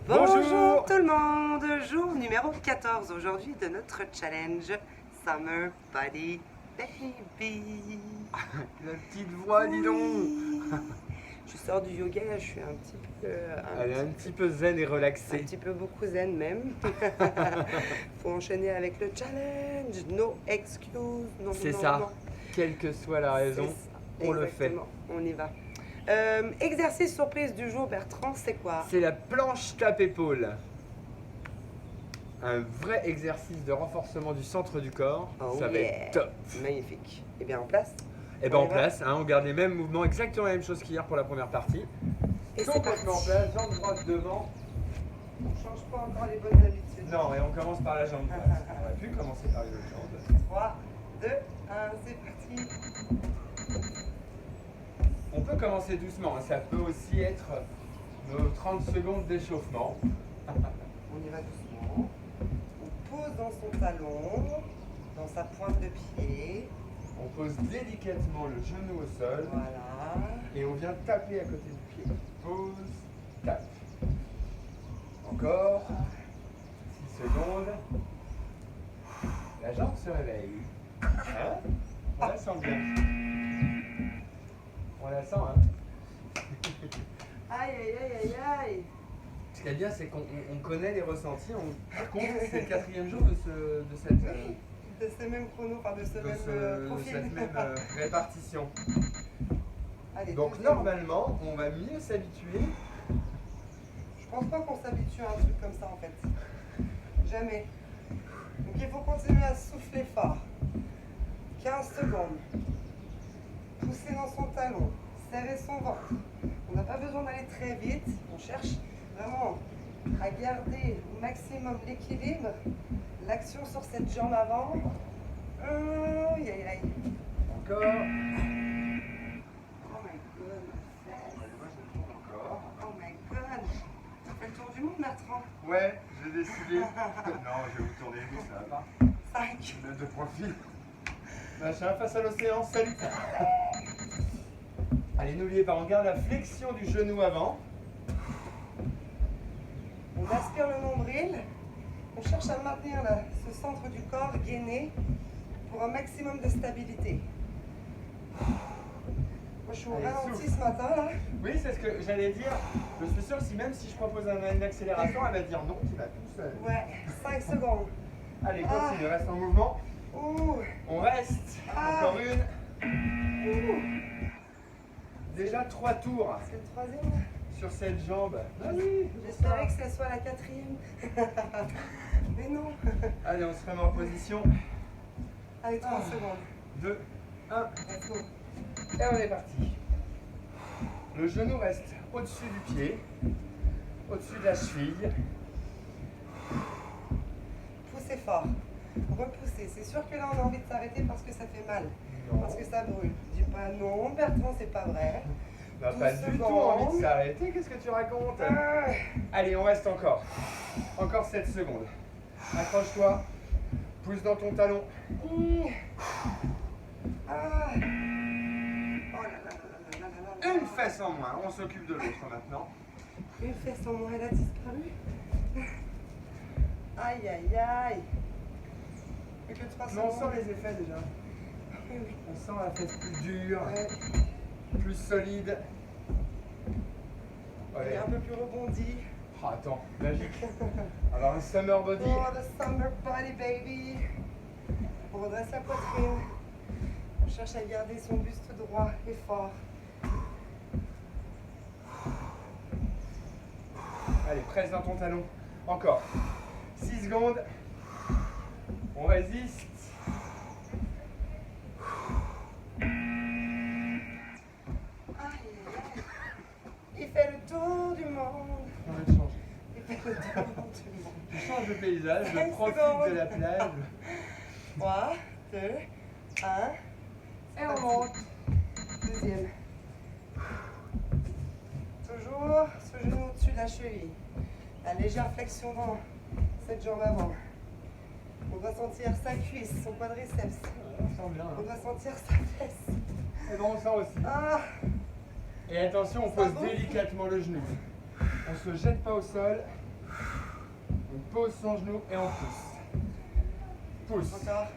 Bonjour tout le monde, jour numéro 14 aujourd'hui de notre challenge Summer Body Baby. La petite voix, dis donc. Je sors du yoga, je suis un petit peu... Elle est un petit peu zen et un relaxée. petit peu beaucoup zen même. Faut enchaîner avec le challenge, no excuse. Non, C'est non, ça. non. Quelle que soit la raison, C'est ça. on le fait. Exactement, on y va. Exercice surprise du jour, Bertrand, c'est quoi? C'est la planche tape-épaule. Un vrai exercice de renforcement du centre du corps. Oh Ça va yeah. être top. Magnifique. Et bien en place? Et ben On en y va. place, on garde les mêmes mouvements, exactement la même chose qu'hier pour la première partie. Et c'est Complètement en parti. place, jambe droite devant. On change pas encore les bonnes habitudes. Non, et on commence par la jambe droite. On aurait pu commencer par les autres jambes. 3, 2, 1, c'est parti. On peut commencer doucement, ça peut aussi être nos 30 secondes d'échauffement. On y va doucement. On pose dans son talon, dans sa pointe de pied. On pose délicatement le genou au sol Voilà. et on vient taper à côté du pied. Pose, tape. Encore 6 secondes. La jambe se réveille. Hein? On la sent bien. On la sent, hein? Aïe, aïe, aïe, aïe, aïe. Ce qui est bien, c'est qu'on connaît les ressentis. Par contre, c'est le 4e jour de cette De ce même chrono, enfin de ce même profil. cette même répartition. Allez, Donc deuxième. normalement, on va mieux s'habituer. Je pense pas qu'on s'habitue à un truc comme ça en fait. Jamais. Donc il faut continuer à souffler fort. 15 secondes. Pousser dans son talon. Serrer son ventre. On n'a pas besoin d'aller très vite. On cherche vraiment à garder au maximum l'équilibre. L'action sur cette jambe avant. Aïe aïe aïe. Encore. Oh my god. Moi, je le tourne encore. Oh my god. Ça fait le tour du monde, Bertrand. Ouais, j'ai décidé. Non, je vais vous tourner vous, ça va pas. 5. Je mets de profil. Machin face à l'océan, salut. Allez, n'oubliez pas, on garde la flexion du genou avant. On aspire le nombril. On cherche à maintenir ce centre du corps gainé pour un maximum de stabilité. Moi, je suis au Allez, ralenti souffle. ce matin, là. Oui, c'est ce que j'allais dire. Je suis sûr que même si je propose une accélération, elle va dire non, tu vas tout seul. Ouais, 5 secondes. Allez, continue, reste en mouvement. Ouh, On reste. Ah. Encore une. ouh. Déjà 3 tours C'est le troisième, là. sur cette jambe. Vas-y. J'espérais que ce soit la 4e. Mais non. Allez, on se remet en position. Allez, 3 secondes. 2, 1. Let's go. Et on est parti. Le genou reste au-dessus du pied, au-dessus de la cheville. Poussez fort. Repoussez. C'est sûr que là, on a envie de s'arrêter parce que ça fait mal. Non. Parce que ça brûle. Dis pas non, Bertrand, c'est pas vrai. On n'a 12 pas du tout secondes. envie de s'arrêter. Qu'est-ce que tu racontes? Ah. Allez, on reste encore. Encore 7 secondes. Accroche-toi. Pousse dans ton talon. Ah. Oh là là là là là là là. Une fesse en moins. On s'occupe de l'autre maintenant. Une fesse en moins, elle a disparu. Aïe aïe aïe. Et que 3 Mais on secondes. sent les effets déjà. Oui, oui. On sent la fesse plus dure, Ouais. plus solide. Elle est Ouais. un peu plus rebondie. Oh, attends, magique. Alors un summer body. Oh, the summer body baby. On redresse la poitrine. On cherche à garder son buste droit et fort. Allez, presse dans ton talon. Encore. 6 secondes. On résiste. Aïe aïe aïe. Il fait le tour du monde. On va changer. Il fait le tour du monde. Je change de paysage, je 5 profite secondes. de la plage. 3, 2, 1. Et on monte. Deuxième. Toujours ce genou au-dessus de la cheville. La légère flexion dans cette jambe avant. On doit sentir sa cuisse, son quadriceps. On sent bien. On Hein. doit sentir sa fesse. Et bon, on sent aussi. Ah, Et attention, on Ça pose va? délicatement le genou. On se jette pas au sol. On pose son genou et on pousse. Pousse. Encore.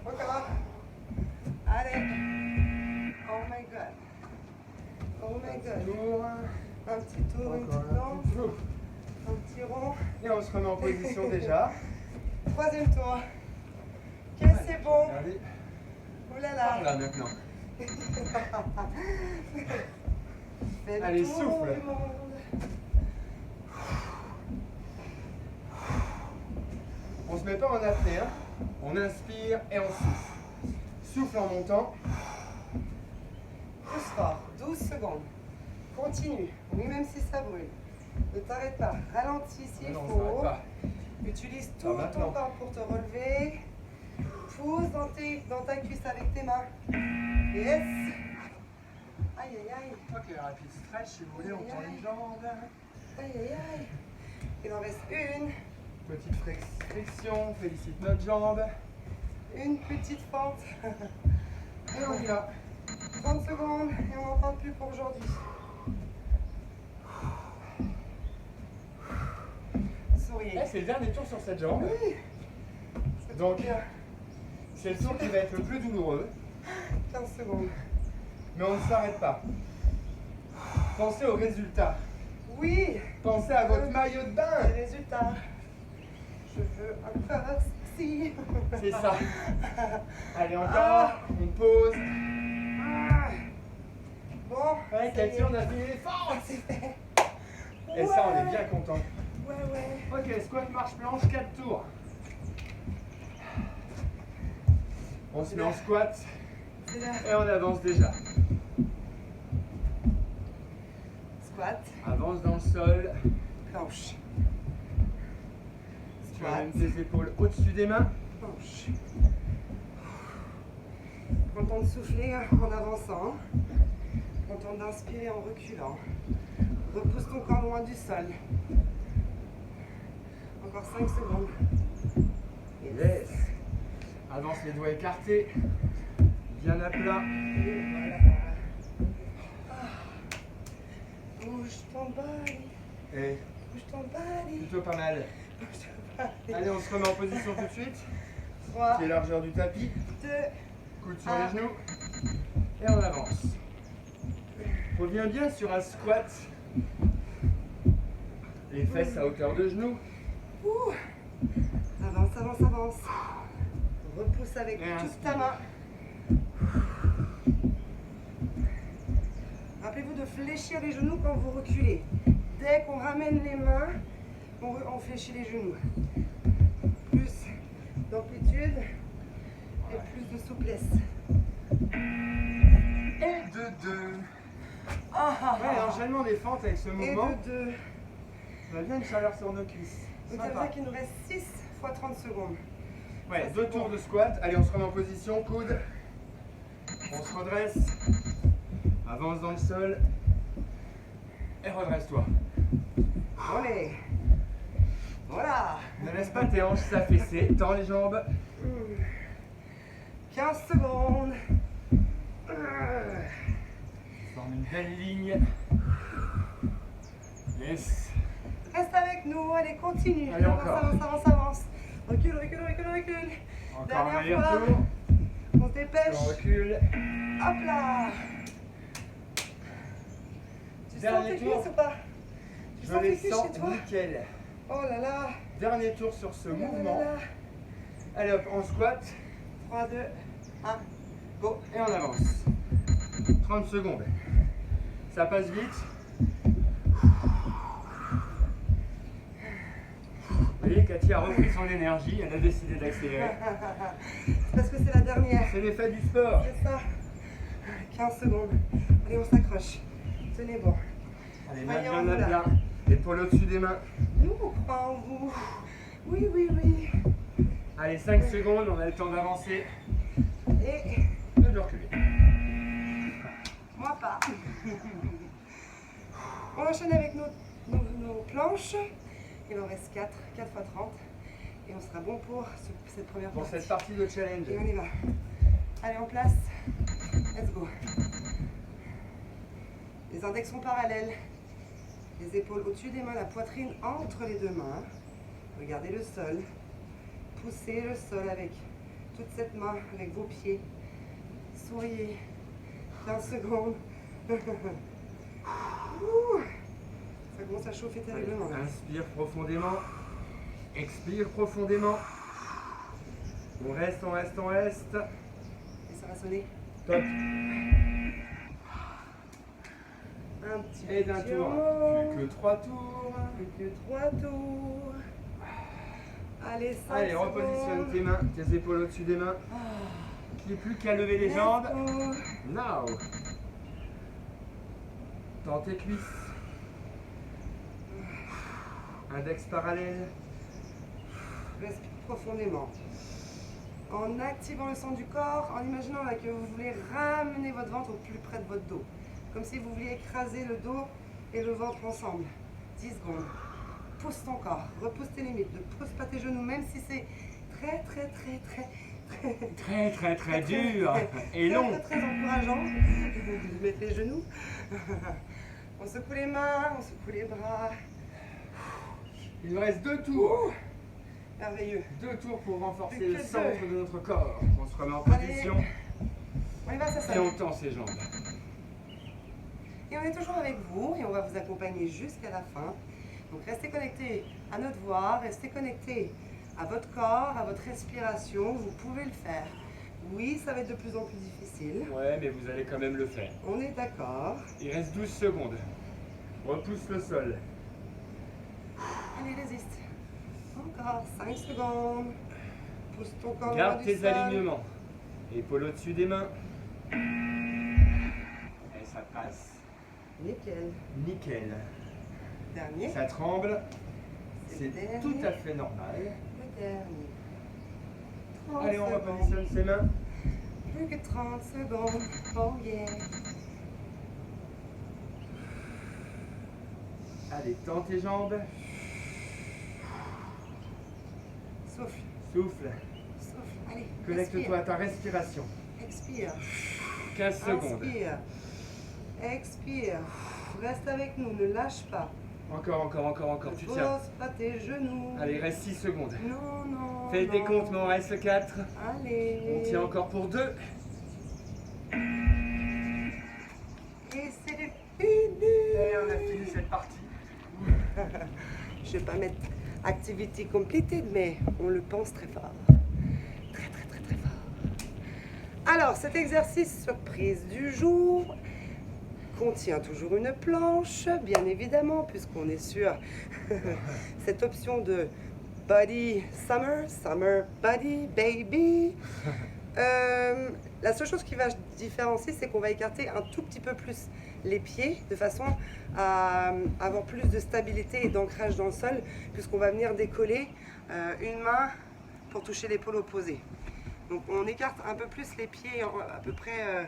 Encore. Allez. Oh my god. Oh my god. Tour. Un petit tour, une Encore petite un planche, petit tour. un petit rond. Et on se remet en position déjà. Troisième tour. Ok, c'est bon. Regardez. Oh là Par là. là maintenant. Fais le Allez, tour souffle. du monde. On se met pas en apnée, hein. On inspire et on souffle. Souffle en montant. Pousse fort, 12 secondes. Continue, oui, même si ça brûle. Ne t'arrête pas, ralentis s'il Non, on faut. s'arrête pas. Utilise Pas tout ton maintenant. corps pour te relever. Pousse dans ta cuisse avec tes mains. Yes. Aïe, aïe, aïe. Ok, rapide stretch, si vous voulez, on tend les jambes. Aïe, aïe, aïe. Il en reste une. Petite flexion, félicite notre jambe. Une petite fente. Et on y va. 30 secondes et on n'en parle plus pour aujourd'hui. Souriez. Là, c'est le dernier tour sur cette jambe. Oui. C'est Donc, bien. c'est le tour qui va être le plus douloureux. 15 secondes. Mais on ne s'arrête pas. Pensez au résultat. Oui. Pensez à votre maillot de bain. Les résultats. Je veux un corps sexy. C'est ça. Allez, encore. Ah. On pose. Ah. Bon. Ouais, ça y Cathy, est. on a fini les forces. C'est fait. Et ça, on est bien content. Ouais, ouais. Ok, squat, marche, planche, 4 tours. On se met en squat C'est là. et on avance déjà. Squat. Avance dans le sol. Planche. Tu Squat. amènes tes épaules au-dessus des mains. Planche. Prends le temps de souffler en avançant. Prends le temps d'inspirer en reculant. Repousse ton corps loin du sol. Encore 5 secondes. Yes. Avance les doigts écartés. Bien à plat. Et voilà. Ah. Bouge ton body. Et Bouge ton body. plutôt pas mal. Bouge ton body. Allez, on se remet en position tout de suite. 3, Qui est largeur du tapis. 2, Coude sur Ah. les genoux. Et on avance. Reviens bien sur un squat. Les fesses à hauteur de genoux. ouh. Avance, avance, avance. Repousse avec Et toute ta inspire. main. Rappelez-vous de fléchir les genoux quand vous reculez. Dès qu'on ramène les mains, on fléchit les genoux. Plus d'amplitude et plus de souplesse. Et de 2. Ah, ah, Ouais, ah. enchaînement des fentes avec ce Et mouvement. de 2. On a bien une chaleur sur nos cuisses. Donc ça veut Sympa. dire qu'il nous reste 6 fois 30 secondes. Ouais, Ça, c'est 2 bon. tours de squat. Allez, on se remet en position, coude. On se redresse. Avance dans le sol. Et redresse-toi. Allez. Voilà. Ne laisse pas tes hanches s'affaisser. Tends les jambes. 15 secondes. Forme une belle ligne. Yes. Reste avec nous, allez, continue. Allez, avance, encore. avance, avance, avance. Recule, recule, recule, recule. Encore un Dernière fois. aller-retour. On se dépêche. On recule. Hop là. Tu sens Dernier tes tour. cuisses ou pas? Tu Je sens les tes cuisses sens chez toi? nickel. Oh là là. Dernier tour sur ce Oh là là mouvement. là. Allez hop, on squat 3, 2, 1, go. et on avance. 30 secondes. Ça passe vite. Vous voyez, Cathy a repris son énergie, elle a décidé d'accélérer. C'est parce que c'est la dernière. C'est l'effet du sport. C'est ça. 15 secondes. Allez, on s'accroche. Tenez bon. Allez, Allez, main on bien à y va. plat. Épaule au-dessus des mains. Nous, on croit en vous. Oui, oui, oui. Allez, 5 secondes, on a le temps d'avancer. Et De reculer. moi pas. On enchaîne avec nos planches. Il en reste 4 x 30. Et on sera bon pour cette première Pour partie. cette partie de challenge. Et on y va. Allez, en place. Let's go. Les index sont parallèles. Les épaules au-dessus des mains, la poitrine entre les deux mains. Regardez le sol. Poussez le sol avec toute cette main, avec vos pieds. Souriez. 15 secondes. Ouh. Ça commence à chauffer terriblement. Inspire profondément. Expire profondément. On reste, on reste, on reste. Et ça va sonner. Top. Un petit Et d'un tour. Plus que 3 tours. Plus que 3 tours. Allez, 5 Allez, repositionne tes mains, tes épaules au-dessus des mains. Tu n'es plus qu'à lever les jambes. Now. Tends tes cuisses. Index parallèle. Respire profondément. En activant le centre du corps, en imaginant là, que vous voulez ramener votre ventre au plus près de votre dos. Comme si vous vouliez écraser le dos et le ventre ensemble. 10 secondes. Pousse ton corps, repousse tes limites, ne pousse pas tes genoux, même si c'est très dur et long. Très encourageant. Mettez les genoux. On secoue les mains, on secoue les bras. Il nous reste 2 tours. Merveilleux. 2 tours pour renforcer Plus le que centre deux. de notre corps. On se remet en Allez. position On y va, ça et on tend ses jambes. Et on est toujours avec vous et on va vous accompagner jusqu'à la fin. Donc restez connectés à notre voix, restez connectés à votre corps, à votre respiration. Vous pouvez le faire. Oui, ça va être de plus en plus difficile. Ouais, mais vous allez quand même le faire. On est d'accord. Il reste 12 secondes. Repousse le sol. Allez, résiste. Encore 5 secondes. Pousse ton corps Garde loin du tes sol. alignements. Épaules au-dessus des mains. Et ça passe. Nickel. Nickel. Dernier. Ça tremble. C'est C'est le dernier. tout à fait normal. Le dernier. 30 Allez, on secondes. repositionne ses mains. Plus que 30 secondes. Oh yeah. Allez, tends tes jambes. Souffle. Souffle. Souffle. Allez. Connecte-toi à ta respiration. Expire. 15 secondes. Inspire. Expire. Reste avec nous, ne lâche pas. Encore. Ne Tu tiens. pose pas tes genoux. Allez, reste 6 secondes. Non. Fais des comptes, mais on reste 4. Allez. On tient encore pour 2. Et c'est fini. Et on a fini cette partie. Je vais pas mettre activity completed, mais on le pense très fort. Très fort. Alors, cet exercice surprise du jour contient toujours une planche, bien évidemment, puisqu'on est sur cette option de body summer body baby. La seule chose qui va différencier, c'est qu'on va écarter un tout petit peu plus les pieds de façon à avoir plus de stabilité et d'ancrage dans le sol, puisqu'on va venir décoller une main pour toucher l'épaule opposée. Donc on écarte un peu plus les pieds, à peu près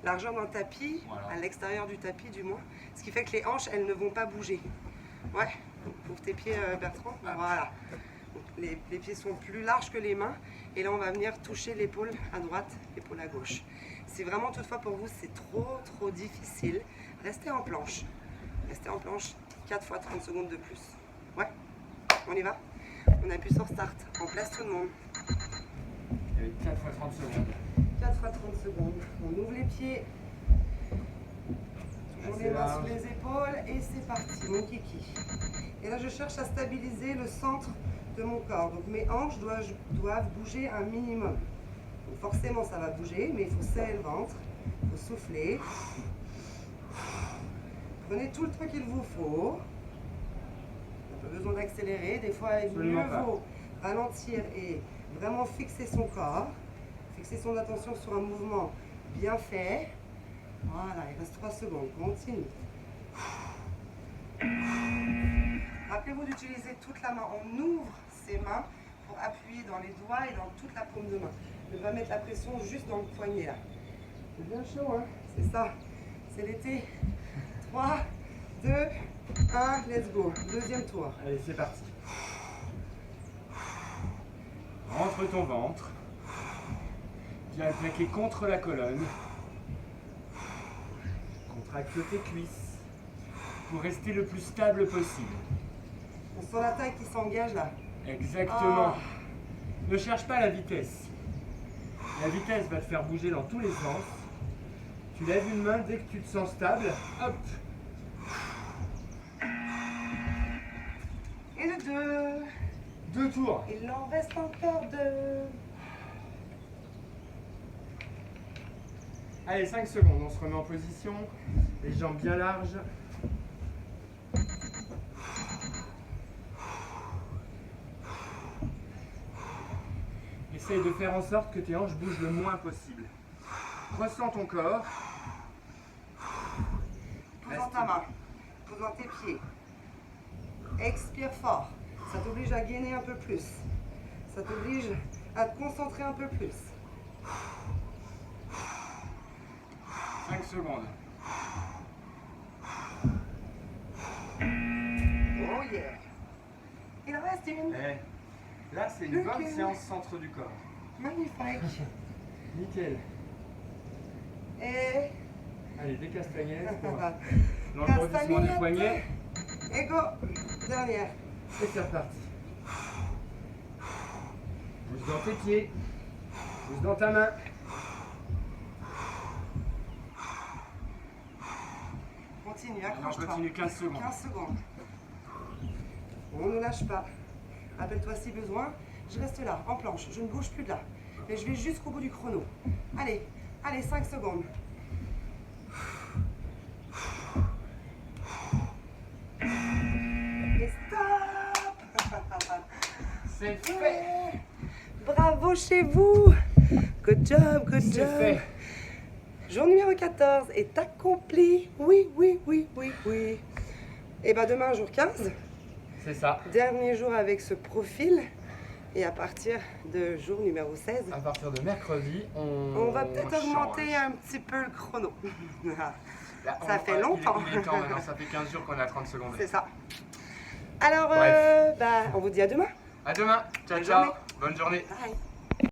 largeur d'un tapis, Voilà. à l'extérieur du tapis du moins, ce qui fait que les hanches, elles ne vont pas bouger. Ouais, ouvre tes pieds Bertrand, voilà. Donc, les pieds sont plus larges que les mains, et là on va venir toucher l'épaule à droite, l'épaule à gauche. Si vraiment toutefois pour vous c'est trop difficile, restez en planche. Restez en planche 4 fois 30 secondes de plus. Ouais, on y va. On appuie sur start, on place tout le monde. Il y avait 4 fois 30 secondes. 4 fois 30 secondes. On ouvre les pieds. Toujours Assez les mains large. sous les épaules et c'est parti, mon kiki. Et là je cherche à stabiliser le centre de mon corps. Donc mes hanches doivent bouger un minimum. Donc forcément ça va bouger, mais il faut serrer le ventre, il faut souffler. Prenez tout le temps qu'il vous faut. On n'a pas besoin d'accélérer. Des fois, il Absolument mieux pas. vaut ralentir et vraiment fixer son corps, fixer son attention sur un mouvement bien fait. Voilà, il reste 3 secondes. Continue. Rappelez-vous d'utiliser toute la main. On ouvre ses mains pour appuyer dans les doigts et dans toute la paume de main. Ne pas mettre la pression juste dans le poignet là. C'est bien chaud, hein? C'est ça. C'est l'été. 3, 2, 1, let's go. Deuxième tour. Allez, c'est parti. Rentre ton ventre. Viens plaquer contre la colonne. Contracte tes cuisses pour rester le plus stable possible. On sent la taille qui s'engage là. Exactement. Ah. Ne cherche pas la vitesse. La vitesse va te faire bouger dans tous les sens. Tu lèves une main dès que tu te sens stable. Hop. Et le 2. 2 tours. Il en reste encore 2. Allez, 5 secondes. On se remet en position. Les jambes bien larges. Essaye de faire en sorte que tes hanches bougent le moins possible. Ressens ton corps. Pose dans ta main. Pose dans tes pieds. Expire fort. Ça t'oblige à gainer un peu plus. Ça t'oblige à te concentrer un peu plus. 5 secondes. Oh yeah. Il en reste une. Là, c'est une bonne séance centre du corps. Magnifique. Nickel. Et Allez, des castagnettes pour l'engourdissement des poignets. Et go. Dernière. Et c'est reparti. Bouge dans tes pieds. Bouge dans ta main. Continue, On accroche-toi. continue 15 secondes. 15 secondes. On ne lâche pas. Rappelle-toi si besoin. Je reste là, en planche. Je ne bouge plus de là. Mais je vais jusqu'au bout du chrono. Allez, allez, 5 secondes. Et stop. C'est fait. Bravo chez vous. Good job, good C'est job. fait. Jour numéro 14 est accompli. Oui, oui, oui, oui, oui. Et bien demain, jour 15. C'est ça. Dernier jour avec ce profil. Et à partir de jour numéro 16, À partir de mercredi, on va peut-être augmenter un petit peu le chrono. Ça fait longtemps. Il est temps maintenant, ça fait 15 jours qu'on est à 30 secondes. C'est ça. Alors, Bref. on vous dit à demain. À demain. Ciao, Bonne ciao. journée. Bonne journée. Bye.